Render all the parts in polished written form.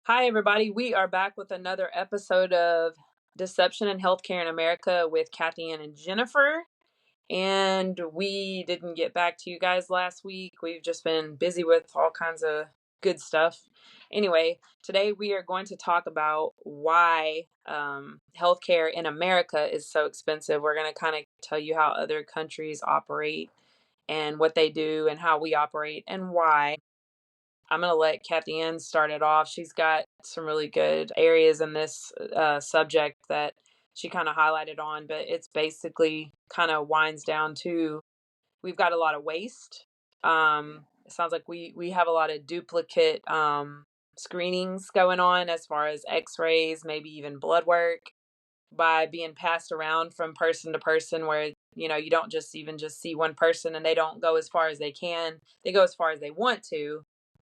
Hi, everybody. We are back with another episode of Deception in Healthcare in America with Kathy Ann and Jennifer. And we didn't get back to you guys last week. We've just been busy with all kinds of good stuff. Anyway, today we are going to talk about why healthcare in America is so expensive. We're going to kind of tell you how other countries operate and what they do and how we operate and why. I'm going to let Kathy Ann start it off. She's got some really good areas in this subject that she kind of highlighted on, but it's basically kind of winds down to we've got a lot of waste. It sounds like we have a lot of duplicate screenings going on as far as x-rays, maybe even blood work by being passed around from person to person where you don't just see one person and they don't go as far as they can. They go as far as they want to,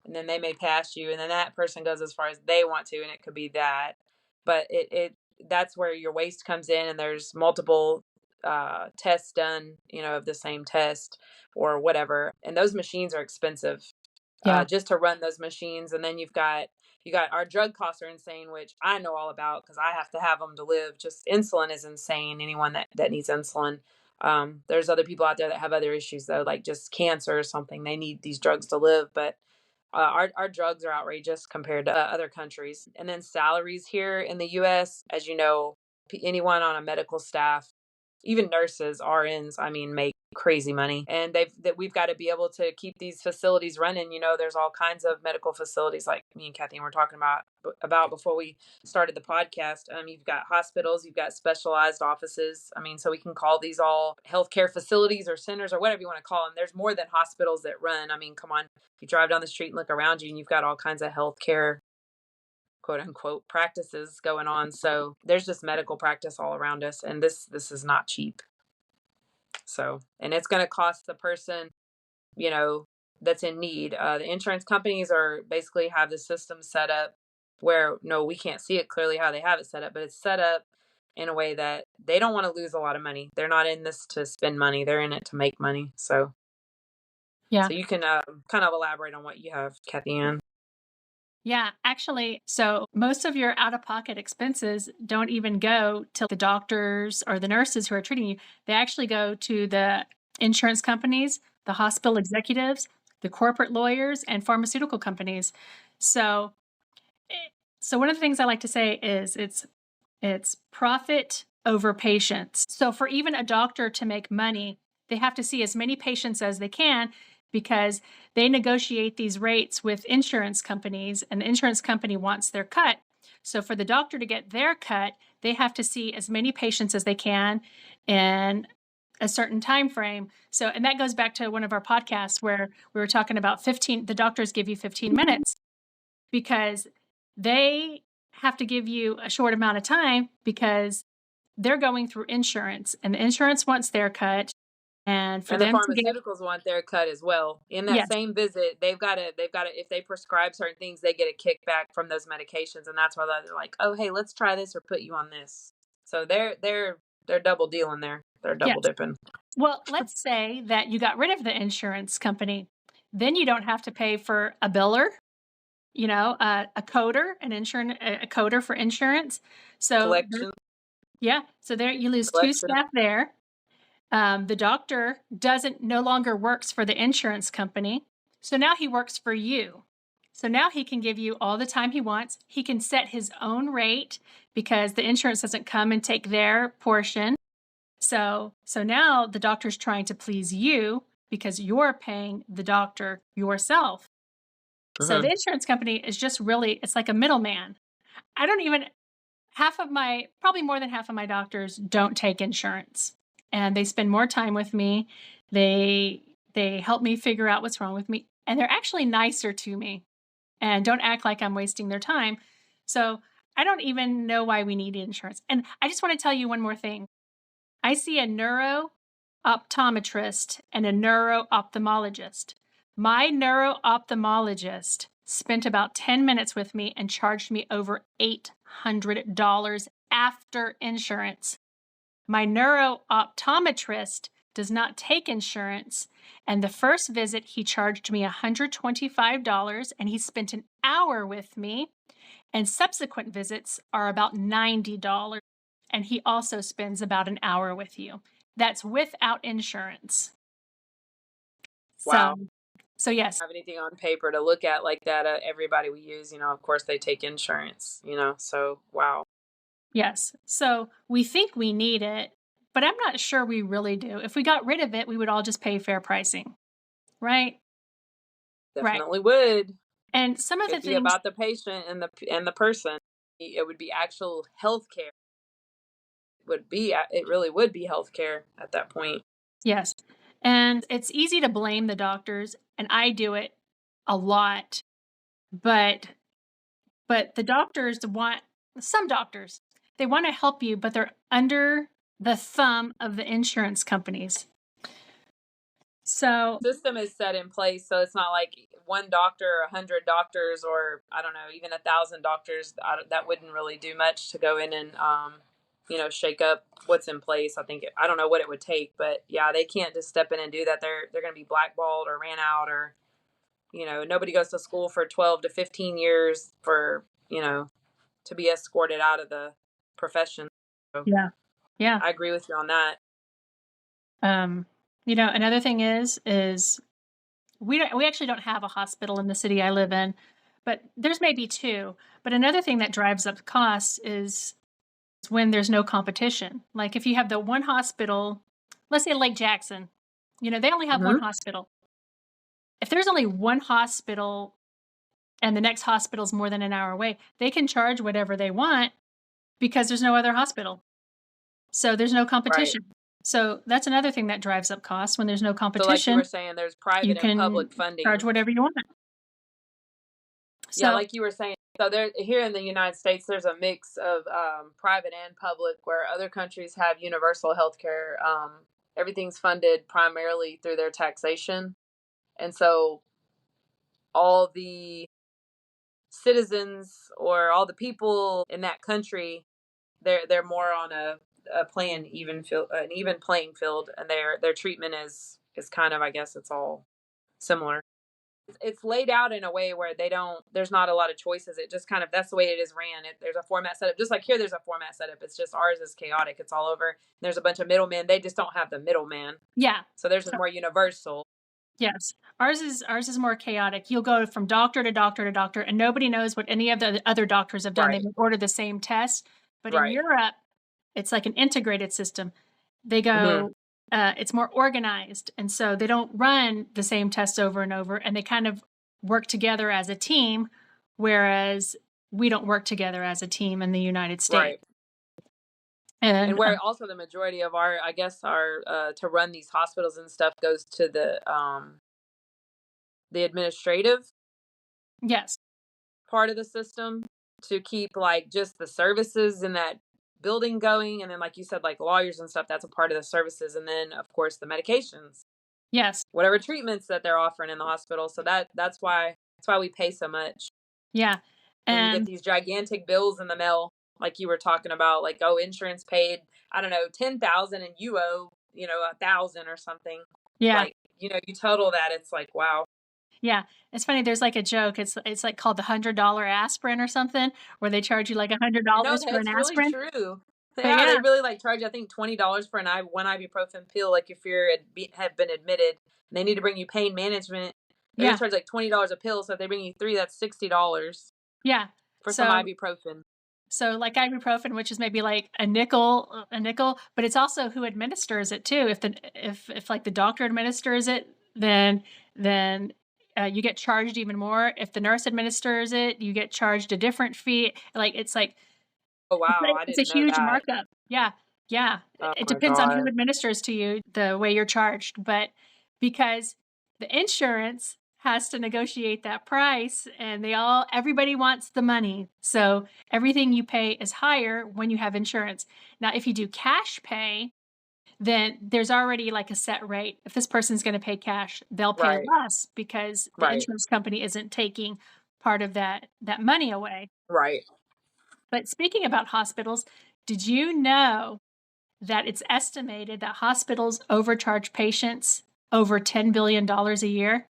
and then they may pass you, and then that person goes as far as they want to, and it could be that. But it that's where your waste comes in, and there's multiple tests done, of the same test or whatever, and those machines are expensive Yeah. just to run those machines. And then you got our drug costs are insane, which I know all about because I have to have them to live. Just insulin is insane. Anyone that needs insulin. There's other people out there that have other issues though, like just cancer or something. They need these drugs to live, but our drugs are outrageous compared to other countries. And then salaries here in the U.S., as you know, anyone on a medical staff, even nurses, RNs, I mean, make crazy money. And we've got to be able to keep these facilities running. There's all kinds of medical facilities like me and Kathy were talking about before we started the podcast. You've got hospitals, you've got specialized offices. So we can call these all healthcare facilities or centers or whatever you want to call them. There's more than hospitals that run. Come on, you drive down the street and look around you, and you've got all kinds of healthcare quote unquote practices going on. So there's just medical practice all around us, and this is not cheap. So, and it's going to cost the person, you know, that's in need. The insurance companies are basically have the system set up where no, we can't see it clearly how they have it set up, but it's set up in a way that they don't want to lose a lot of money. They're not in this to spend money; they're in it to make money. So, Yeah. so you can kind of elaborate on what you have, Kathy Ann. Yeah. Actually, so most of your out of pocket expenses don't even go to the doctors or the nurses who are treating you. They actually go to the insurance companies, the hospital executives, the corporate lawyers, and pharmaceutical companies. So, eh, so one of the things I like to say is it's profit over patients. So for even a doctor to make money, they have to see as many patients as they can because they negotiate these rates with insurance companies and the insurance company wants their cut. So for the doctor to get their cut, they have to see as many patients as they can in a certain time frame. So and that goes back to one of our podcasts where we were talking about 15 the doctors give you 15 minutes because they have to give you a short amount of time because they're going through insurance and the insurance wants their cut. And for And the them to get, pharmaceuticals want their cut as well. In that yes, same visit, they've got to if they prescribe certain things, they get a kickback from those medications, and that's why they're like, "Oh, hey, let's try this or put you on this." So they're double dealing there. They're double yes. dipping. Well, let's say that you got rid of the insurance company. Then you don't have to pay for a biller, a coder, a coder for insurance. So, Collection, yeah, so there you lose two collection. staff there. The doctor doesn't no longer works for the insurance company. So now he works for you. So now he can give you all the time he wants. He can set his own rate because the insurance doesn't come and take their portion. So now the doctor's trying to please you because you're paying the doctor yourself. So the Hmm. insurance company is just really, it's like a middleman. I don't even probably more than half of my doctors don't take insurance and they spend more time with me. They they help me figure out what's wrong with me and they're actually nicer to me and don't act like I'm wasting their time. So I don't even know why we need insurance. And I just want to tell you one more thing. I see a neuro optometrist and a neuro ophthalmologist. My neuro ophthalmologist spent about 10 minutes with me and charged me over $800 after insurance. My neuro optometrist does not take insurance. And the first visit, he charged me $125 and he spent an hour with me. And subsequent visits are about $90. And he also spends about an hour with you. That's without insurance. Wow. So yes, Have anything on paper to look at like that. Everybody we use, of course they take insurance, so wow. yes. So we think we need it, but I'm not sure we really do. If we got rid of it, we would all just pay fair pricing, right? Right. Definitely would. And some of the It'd be things, about the patient and the person. It would be actual health care. It really would be healthcare at that point. yes. And it's easy to blame the doctors, and I do it a lot, but the doctors want some doctors, they want to help you, but they're under the thumb of the insurance companies. So, System is set in place, so it's not like one doctor or 100 doctors, or I don't know, even 1,000 doctors. That wouldn't really do much to go in and shake up what's in place. I don't know what it would take, but yeah, they can't just step in and do that. They're going to be blackballed or ran out, or nobody goes to school for 12 to 15 years for to be escorted out of the profession. So yeah. Yeah. I agree with you on that. Um, another thing is we actually don't have a hospital in the city I live in, but there's maybe two. But another thing that drives up costs is when there's no competition. Like if you have the one hospital, let's say Lake Jackson, they only have one Hmm. hospital. If there's only one hospital and the next hospital's more than an hour away, they can charge whatever they want because there's no other hospital. So there's no Right. competition. So that's another thing that drives up costs. When there's no So like you were competition, saying, there's you private and can public charge funding. whatever you want. Yeah, So, like you were saying. So there, here in the United States, there's a mix of private and public, where other countries have universal health care. Everything's funded primarily through their taxation. And so all the citizens or all the people in that country, they're more on a an even playing field, and their treatment is kind of, I guess it's all similar. It's laid out in a way where there's not a lot of choices. It just kind of, that's the way it is ran. There's a format set up, just like here there's a format set up. It's just ours is chaotic. It's all over. There's a bunch of middlemen. They just don't have the middleman. yeah. So there's So, more universal. yes. Ours is more chaotic. You'll go from doctor to doctor to doctor and nobody knows what any of the other doctors have done. They Right. may order the same test, but in Right. Europe, it's like an integrated system. They Hmm. go it's more organized, and so they don't run the same tests over and over, and they kind of work together as a team, whereas we don't work together as a team in the United States. Right. And And where also the majority of our, I guess, our to run these hospitals and stuff goes to the administrative yes, part of the system, to keep like just the services in that building going, and then like you said, like lawyers and stuff, that's a part of the services, and then of course the medications, yes, whatever treatments that they're offering in the hospital. So that's why we pay so much. yeah, When you get and these gigantic bills in the mail, like you were talking about, like, oh, insurance paid, I don't know, 10,000 and you owe 1,000 or something. yeah, Like, you total that, it's like, wow. yeah. It's funny. There's like a joke. It's like called the $100 aspirin or something, where they charge you like $100 No, for an that's really aspirin. true. But Yeah, yeah, they really like charge, I think, $20 for one ibuprofen pill. Like if have been admitted, and they need to bring you pain management, they're gonna yeah, charge like $20 a pill. So if they bring you three, that's $60 yeah. for some So ibuprofen. like ibuprofen, which is maybe like a nickel, but it's also who administers it too. If like the doctor administers it, then you get charged even more. If the nurse administers it, you get charged a different fee. Like Oh wow, I it's a didn't know huge that. markup. Yeah, yeah. Oh It my depends on who god. administers to you, the way you're charged, but because the insurance has to negotiate that price and everybody wants the money. So everything you pay is higher when you have insurance. Now, if you do cash pay, then there's already like a set rate. If this person's going to pay cash, they'll pay Right. less because the Right. insurance company isn't taking part of that money away. Right. But speaking about hospitals, did you know that it's estimated that hospitals overcharge patients over $10 billion a year.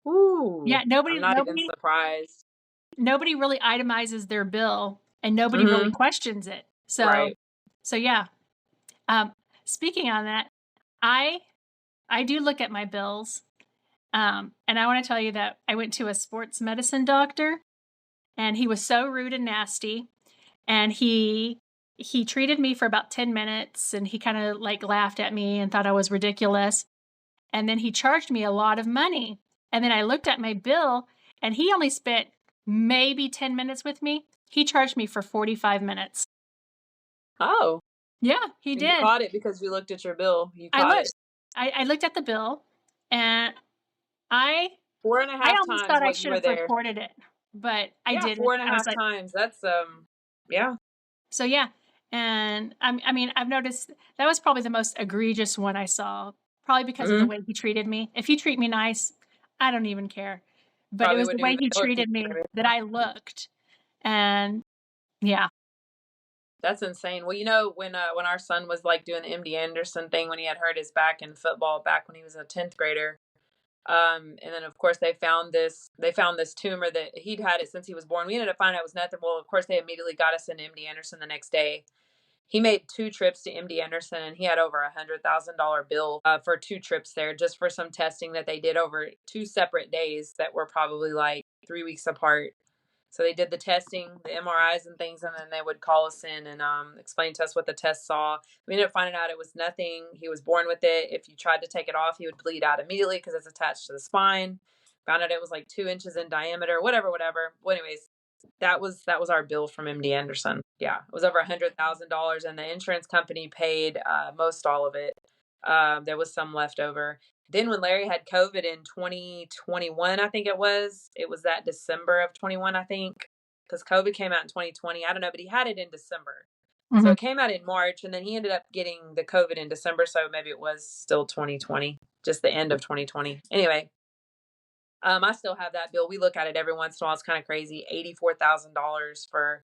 Ooh, Yeah, I'm not even surprised. nobody really itemizes their bill and nobody really Mhm. questions it. So Right. so yeah. Um, speaking on that, I I do look at my bills. And I want to tell you that I went to a sports medicine doctor and he was so rude and nasty. And he treated me for about 10 minutes and he kind of like laughed at me and thought I was ridiculous. And then he charged me a lot of money. And then I looked at my bill and he only spent maybe 10 minutes with me. He charged me for 45 minutes. Oh, Yeah, he you did. caught it because you looked at your bill. You I caught it. looked. I looked at the bill and I Four and a I half almost times thought I what you should were have there. reported it, but I Yeah, didn't. four and a I was half like, times. That's, yeah. so yeah. And I mean, I've noticed that was probably the most egregious one I saw, probably because of the Mhm. way he treated me. If he treat me nice, I don't even care. But it Probably was the wouldn't way even he know if you treated me were. that I looked. And yeah. That's insane. Well, when our son was like doing the MD Anderson thing when he had hurt his back in football back when he was a 10th grader. And then of course they found this tumor that he'd had it since he was born. We ended up finding out it was nothing. Well, of course they immediately got us into MD Anderson the next day. He made 2 trips to MD Anderson and he had over $100,000 bill for 2 trips there just for some testing that they did over 2 separate days that were probably like 3 weeks apart. So they did the testing, the MRIs and things, and then they would call us in and explain to us what the test saw. We ended up finding out it was nothing. He was born with it. If you tried to take it off, he would bleed out immediately because it's attached to the spine. Found out it was like 2 inches in diameter, whatever, whatever. Well, anyways, that was our bill from MD Anderson. Yeah, it was over $100,000, and the insurance company paid most all of it. There was some left over. Then when Larry had COVID in 2021, I think it was that December of 21, I think, because COVID came out in 2020. I don't know, but he had it in December. So Mhm. it came out in March, and then he ended up getting the COVID in December. So maybe it was still 2020, just the end of 2020. Anyway, I still have that bill. We look at it every once in a while. It's kind of crazy. $84,000 for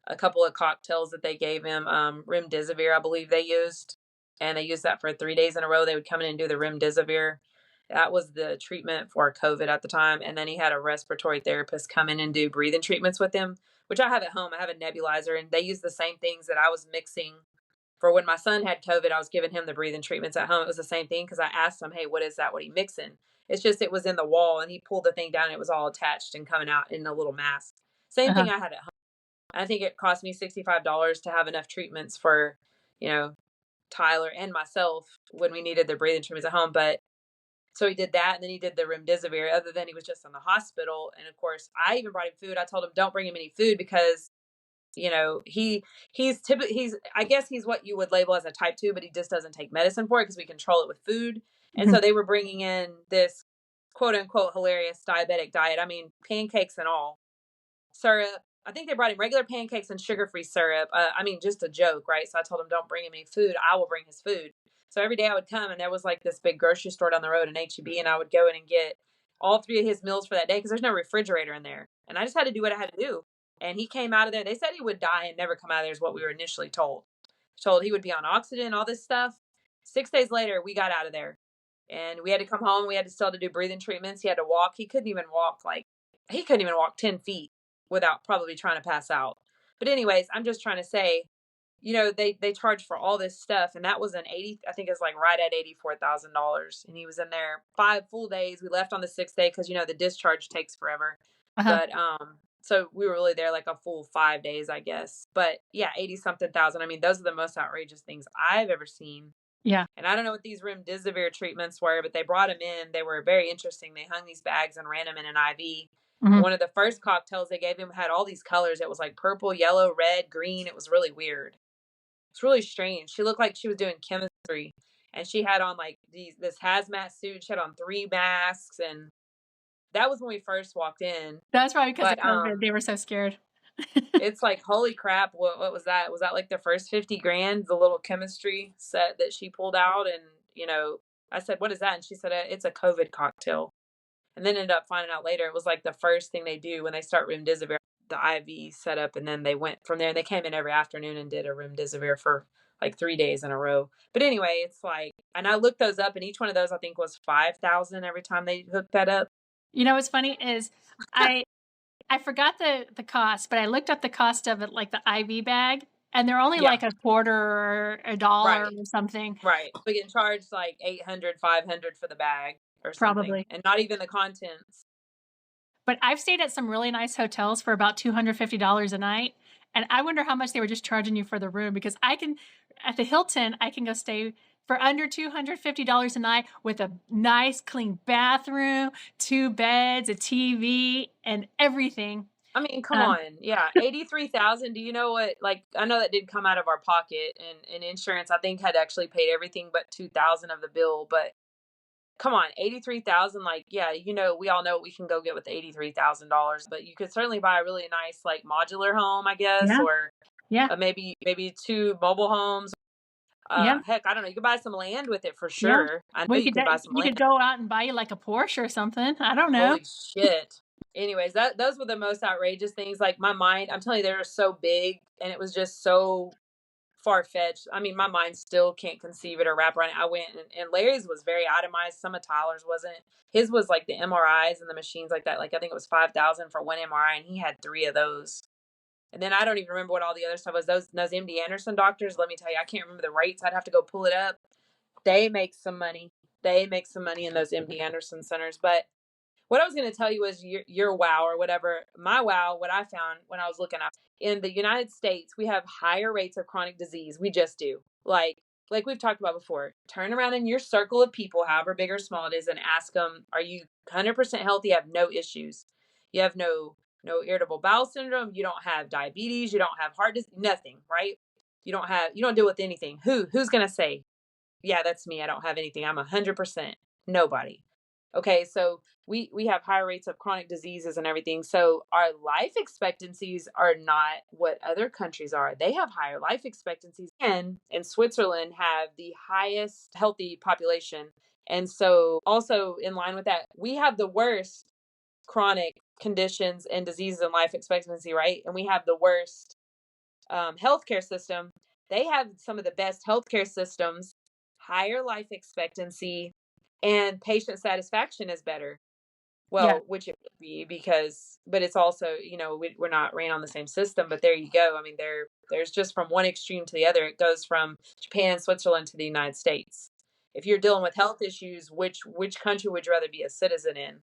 a couple of cocktails that they gave him. Remdesivir, I believe they used, and they used that for 3 days in a row. They would come in and do the remdesivir. That was the treatment for COVID at the time. And then he had a respiratory therapist come in and do breathing treatments with him, which I have at home. I have a nebulizer, and they use the same things that I was mixing for when my son had COVID. I was giving him the breathing treatments at home. It was the same thing because I asked him, "Hey, what is that? What are you mixing?" It's just it was in the wall, and he pulled the thing down. And it was all attached and coming out in a little mask. Same Uh-huh. thing I had at home. I think it cost me $65 to have enough treatments for, you know, Tyler and myself when we needed the breathing treatments at home. But so he did that, and then he did the remdesivir. Other than he was just in the hospital, and of course, I even brought him food. I told him don't bring him any food because he's I guess he's what you would label as a type 2, but he just doesn't take medicine for it because we control it with food. And Mhm. so they were bringing in this quote unquote hilarious diabetic diet. I mean, pancakes and all, syrup. I think they brought him regular pancakes and sugar-free syrup. I mean, just a joke, right? So I told him, don't bring him any food. I will bring his food. So every day I would come, and there was like this big grocery store down the road, an HEB, and I would go in and get all 3 of his meals for that day because there's no refrigerator in there. And I just had to do what I had to do. And he came out of there. They said he would die and never come out of there, is what we were initially told. Told he would be on oxygen, all this stuff. 6 days later, we got out of there. And we had to come home. We had to still to do breathing treatments. He had to walk. He couldn't even walk 10 feet without probably trying to pass out. But anyways, I'm just trying to say, they charge for all this stuff, and that was an 80. I think it's like right at $84,000, and he was in there 5 full days. We left on the 6th day because the discharge takes forever. Uh-huh. But so we were really there like a full 5 days, I guess. But yeah, 80 something thousand. I mean, those are the most outrageous things I've ever seen. Yeah. And I don't know what these remdesivir treatments were, but they brought them in. They were very interesting. They hung these bags and ran them in an IV. And Mhm. one of the first cocktails they gave him had all these colors. It was like purple, yellow, red, green. It was really weird. It's really strange. She looked like she was doing chemistry, and she had on like this hazmat suit. She had on 3 masks, and that was when we first walked in. That's probably because of But COVID. They were so scared. it's like holy crap. What was that? Was that like the first 50 grand, the little chemistry set that she pulled out? And I said, "What is that?" And she said, "It's a COVID cocktail." And then ended up finding out later it was like the first thing they do when they start remdesivir. the IV set up, and then they went from there. They came in every afternoon and did a remdesivir for like 3 days in a row. But anyway, it's like, and I looked those up, and each one of those I think was 5,000 every time they hooked that up. You know what's funny is I I forgot the cost, but I looked up the cost of it, like the IV bag, and they're only Yeah, like a quarter or a dollar right, or something, right. We get charged like 800, 500 for the bag or something, probably. and not even the contents. But I've stayed at some really nice hotels for about $250 a night, and I wonder how much they were just charging you for the room, because I can at the Hilton, I can go stay for under $250 a night with a nice clean bathroom, 2 beds, a TV, and everything. I mean, come Um, on. Yeah, 83,000. Do you know what, like, I know that did come out of our pocket, and insurance I think had actually paid everything but 2,000 of the bill, but come on, 83,000, like, yeah, we all know what we can go get with $83,000, but you could certainly buy a really nice like modular home, I guess, yeah, or yeah, maybe two mobile homes. yeah, Heck, I don't know. You could buy some land with it for yeah. sure. I know Well, you could buy some you land. could go out and buy you like a Porsche or something. I don't know. Holy shit. Anyways, those were the most outrageous things. Like my mind, I'm telling you, they were so big and it was just so far fetched. I mean, my mind still can't conceive it or wrap around it. I went and Larry's was very itemized. Some of Tyler's wasn't. His was like the MRIs and the machines like that. Like I think it was 5,000 for one MRI, and he had three of those. And then I don't even remember what all the other stuff was. Those MD Anderson doctors. Let me tell you, I can't remember the rates. I'd have to go pull it up. They make some money. They make some money in those MD Anderson centers, but what I was going to tell you was your wow or whatever. My wow, what I found when I was looking up in the United States, we have higher rates of chronic disease. We just do. Like we've talked about before. Turn around in your circle of people, however big or small it is, and ask them, "Are you 100% healthy? You have no issues. You have no irritable bowel syndrome. You don't have diabetes. You don't have heart disease. Nothing, right? You don't deal with anything. Who's going to say, yeah, that's me. I don't have anything. I'm 100%. Nobody. Okay, so we have higher rates of chronic diseases and everything. So our life expectancies are not what other countries are. They have higher life expectancies, and in Switzerland have the highest healthy population. And so also in line with that, we have the worst chronic conditions and diseases and life expectancy, right? And we have the worst healthcare system. They have some of the best healthcare systems, higher life expectancy, and patient satisfaction is better. Yeah. Well, which it would be because, but it's also, we're not ran on the same system. But there you go. I mean, there's just from one extreme to the other. It goes from Japan and Switzerland to the United States. If you're dealing with health issues, which country would you rather be a citizen in?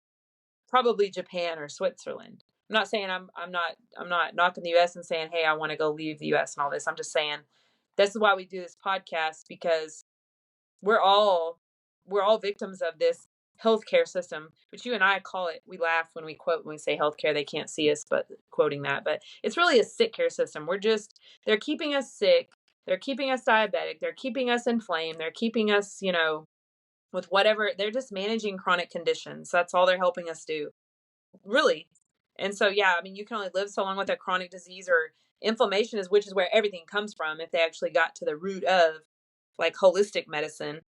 Probably Japan or Switzerland. I'm not saying I'm not knocking the US and saying, "Hey, I want to go leave the US and all this." I'm just saying this is why we do this podcast, because we're all we're all victims of this healthcare system. But you and I call it, we laugh when we say healthcare. They can't see us but quoting that, but it's really a sick care system. They're keeping us sick, they're keeping us diabetic, they're keeping us inflamed, they're keeping us, with whatever. They're just managing chronic conditions. That's all they're helping us do, really. And so, yeah, I mean, you can only live so long with a chronic disease or inflammation, is which is where everything comes from. If they actually got to the root of like holistic medicine,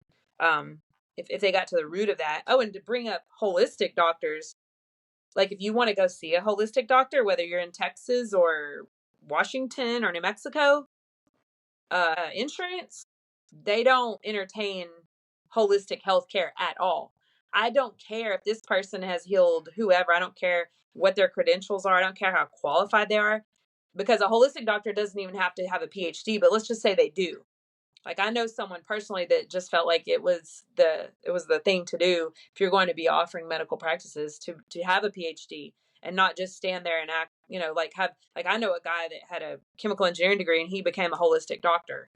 if they got to the root of that. Oh, and to bring up holistic doctors, like if you want to go see a holistic doctor, whether you're in Texas or Washington or New Mexico, insurance, they don't entertain holistic healthcare at all. I don't care if this person has healed whoever. I don't care what their credentials are. I don't care how qualified they are, because a holistic doctor doesn't even have to have a PhD, but let's just say they do. Like I know someone personally that just felt like it was the thing to do if you're going to be offering medical practices, to have a PhD and not just stand there and act, like have, like I know a guy that had a chemical engineering degree and he became a holistic doctor.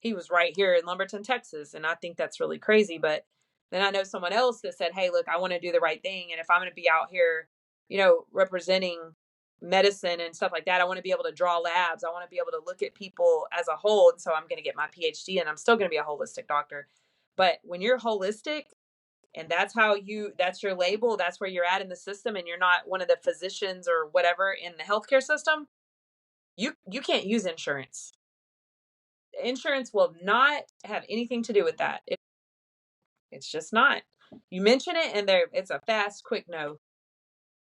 He was right here in Lumberton, Texas, and I think that's really crazy. But then I know someone else that said, "Hey, look, I want to do the right thing, and if I'm going to be out here, representing medicine and stuff like that, I want to be able to draw labs. I want to be able to look at people as a whole, and so I'm going to get my PhD, and I'm still going to be a holistic doctor." But when you're holistic, and that's your label, that's where you're at in the system, and you're not one of the physicians or whatever in the healthcare system, you can't use insurance. Insurance will not have anything to do with that. It's just not. You mention it, and it's a fast, quick no.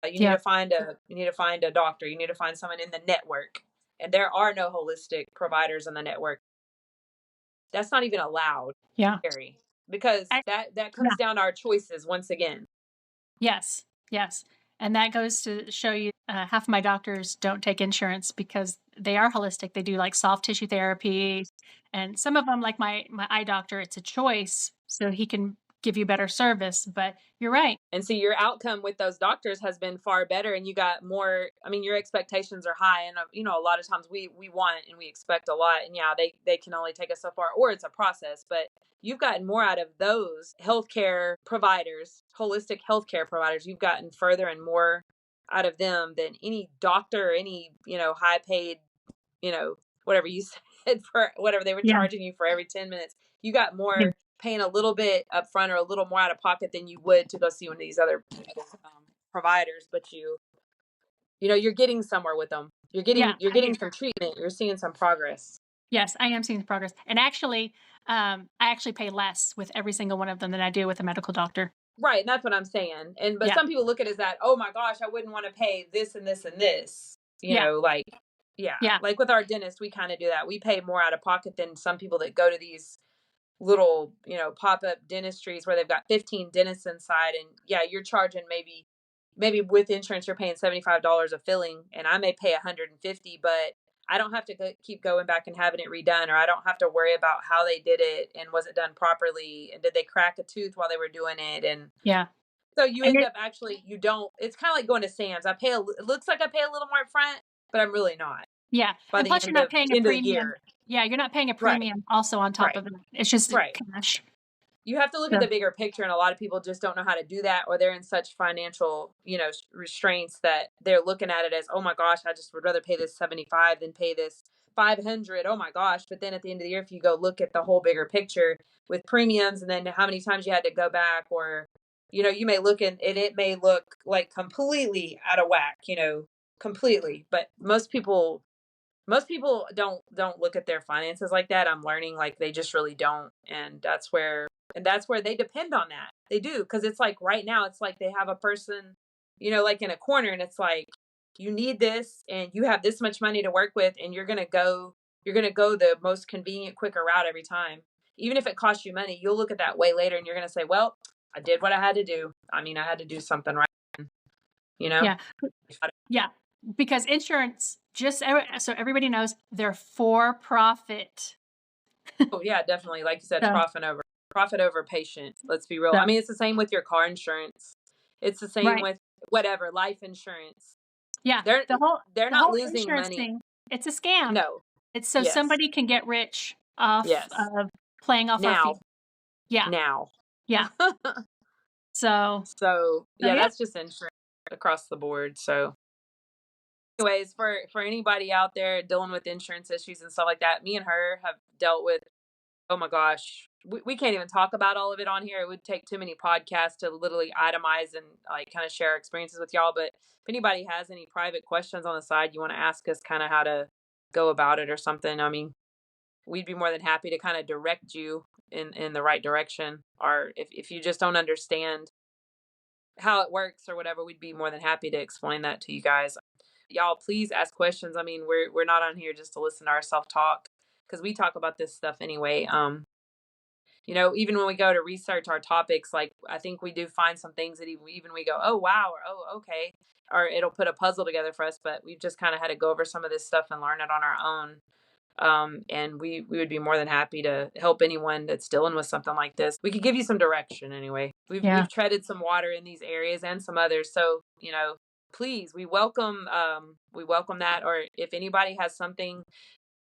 You need Yeah. to find a doctor. You need to find someone in the network. And there are no holistic providers in the network. That's not even allowed, Yeah. Harry, because I, that yeah. comes down to our choices once again. Yes. Yes. And that goes to show you half of my doctors don't take insurance because they are holistic. They do like soft tissue therapy. And some of them, like my eye doctor, it's a choice so he can give you better service. But you're right. And see, your outcome with those doctors has been far better, and you got more. I mean, your expectations are high, and a lot of times we want and we expect a lot, and yeah, they can only take us so far, or it's a process. But you've gotten more out of those healthcare providers, holistic healthcare providers. You've gotten further and more out of them than any doctor or any high paid, you know whatever you said, for whatever they were Yeah. charging you for every 10 minutes. You got Yeah. more paying a little bit up front or a little more out of pocket than you would to go see one of these other providers, but you're getting somewhere with them. You're Yeah. getting you're getting some treatment. You're seeing some progress. Yes, I am seeing progress. And actually, I actually pay less with every single one of them than I do with a medical doctor. Right, and that's what I'm saying. But Yeah. some people look at it as that, oh my gosh, I wouldn't want to pay this and this and this. Yeah. Like, yeah, Yeah. like with our dentist, we kind of do that. We pay more out of pocket than some people that go to these little, pop-up dentistries where they've got 15 dentists inside, and yeah, you're charging maybe with insurance you're paying $75 a filling, and I may pay 150, but I don't have to keep going back and having it redone, or I don't have to worry about how they did it and was it done properly and did they crack a tooth while they were doing it. And Yeah. so you And end it, up actually, you don't, it's kind of like going to Sam's. It looks like I pay a little more up front, but I'm really not yeah. by And the plus, you're not paying a end of the premium. year. Yeah, you're not paying a Right, premium also on top right, of it. It's just right. cash. You have to look at So, the bigger picture, and a lot of people just don't know how to do that, or they're in such financial restraints that they're looking at it as, oh my gosh, I just would rather pay this 75 than pay this 500. Oh my gosh. But then at the end of the year, if you go look at the whole bigger picture with premiums and then how many times you had to go back, or you may look and it may look like completely out of whack, completely. But most people don't look at their finances like that. I'm learning, like, they just really don't, and that's where they depend on that. They do, because it's like right now it's like they have a person, like in a corner, and it's like, you need this and you have this much money to work with, and you're going to go the most convenient, quicker route every time. Even if it costs you money, you'll look at that way later and you're going to say, well, I did what I had to do. I mean, I had to do something right, you know yeah. Yeah. Because insurance, so everybody knows, they're for profit. Oh yeah, definitely. Like you said, So, profit over patient. Let's be real. I so mean, it's the same with your car insurance. It's the same right. with whatever, life insurance. Yeah. They're they're The not whole losing insurance money. thing, it's a scam. No. It's so Yes. somebody can get rich off Yes. of playing off our feet. Now. Yeah. Now. Yeah. So, So so yeah, yeah. that's just insurance across the board. So anyways, for anybody out there dealing with insurance issues and stuff like that, me and her have dealt with, oh my gosh, we can't even talk about all of it on here. It would take too many podcasts to literally itemize and like kind of share our experiences with y'all. But if anybody has any private questions on the side, you want to ask us kind of how to go about it or something, I mean, we'd be more than happy to kind of direct you in the right direction. Or if you just don't understand how it works or whatever, we'd be more than happy to explain that to you guys. Y'all, please ask questions. I mean, we're not on here just to listen to ourselves talk, because we talk about this stuff anyway. Even when we go to research our topics, like, I think we do find some things that even we go, oh wow, or oh okay, or it'll put a puzzle together for us. But we've just kind of had to go over some of this stuff and learn it on our own. And we would be more than happy to help anyone that's dealing with something like this. We could give you some direction anyway. We've Yeah. we've treaded some water in these areas and some others, so please, we welcome that. Or if anybody has something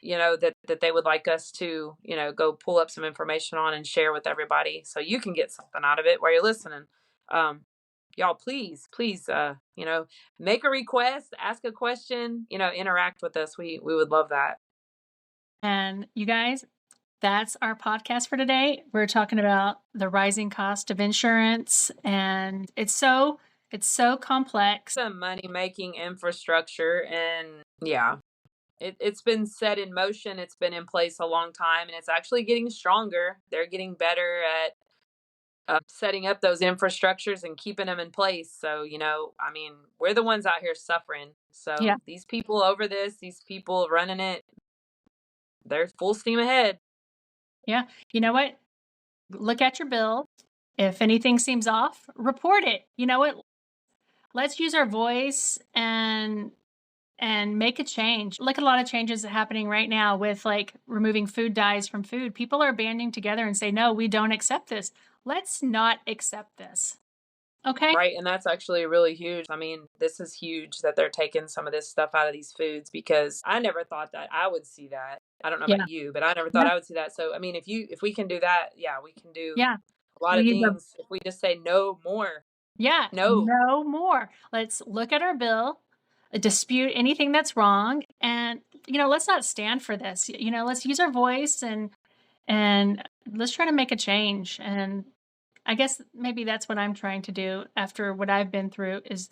that they would like us to go pull up some information on and share with everybody, so you can get something out of it while you're listening. um y'all, please, make a request, ask a question, interact with us. We would love that. And you guys, that's our podcast for today. We're talking about the rising cost of insurance, and it's so complex. Some money making infrastructure, and yeah, it's been set in motion. It's been in place a long time, and it's actually getting stronger. They're getting better at setting up those infrastructures and keeping them in place. So, I mean, we're the ones out here suffering. Yeah. So these people over this, these people running it, they're full steam ahead. Yeah. You know what? Look at your bill. If anything seems off, report it. You know what? Let's use our voice and make a change. Look at a lot of changes happening right now with like removing food dyes from food. People are banding together and say, no, we don't accept this. Let's not accept this. Okay? Right, and that's actually really huge. I mean, this is huge that they're taking some of this stuff out of these foods because I never thought that I would see that. I don't know Yeah. about you, but I never thought Yeah. I would see that. So, I mean, if we can do that, yeah, we can do Yeah. a lot We of need to, things if we just say no more. yeah, No. no more. Let's look at our bill, dispute anything that's wrong, and let's not stand for this. Let's use our voice and let's try to make a change. And I guess maybe that's what I'm trying to do after what I've been through is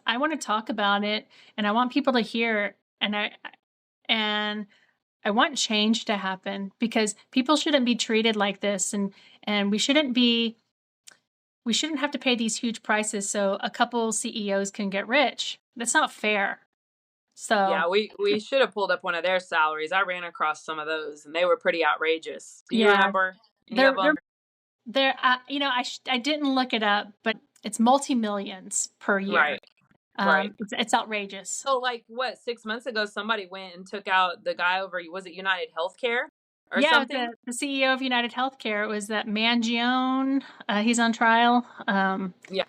I want to talk about it and I want people to hear and I want change to happen because people shouldn't be treated like this and we shouldn't have to pay these huge prices so a couple CEOs can get rich. That's not fair. So, Yeah, we should have pulled up one of their salaries. I ran across some of those and they were pretty outrageous. Do you yeah, remember any of they're they're them? they're I didn't look it up, but it's multi-millions per year. Right. Right. It's outrageous. So, like, what, 6 months ago, somebody went and took out the guy over, was it United Healthcare or Yeah, something? the CEO of United Healthcare, it was that Mangione, he's on trial. Yeah,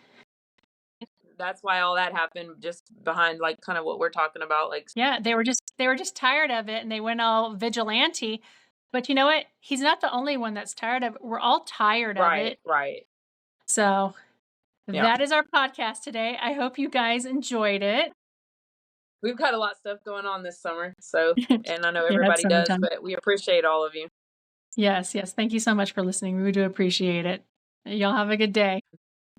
that's why all that happened, just behind, like, kind of what we're talking about, like, Yeah, they were just tired of it and they went all vigilante. But you know what? He's not the only one that's tired of it. We're all tired of right, it. right. So, Yeah. that is our podcast today. I hope you guys enjoyed it. We've got a lot of stuff going on this summer, so, and I know Yeah, it's everybody does, summertime. but we appreciate all of you. Yes, yes. Thank you so much for listening. We do appreciate it. Y'all have a good day.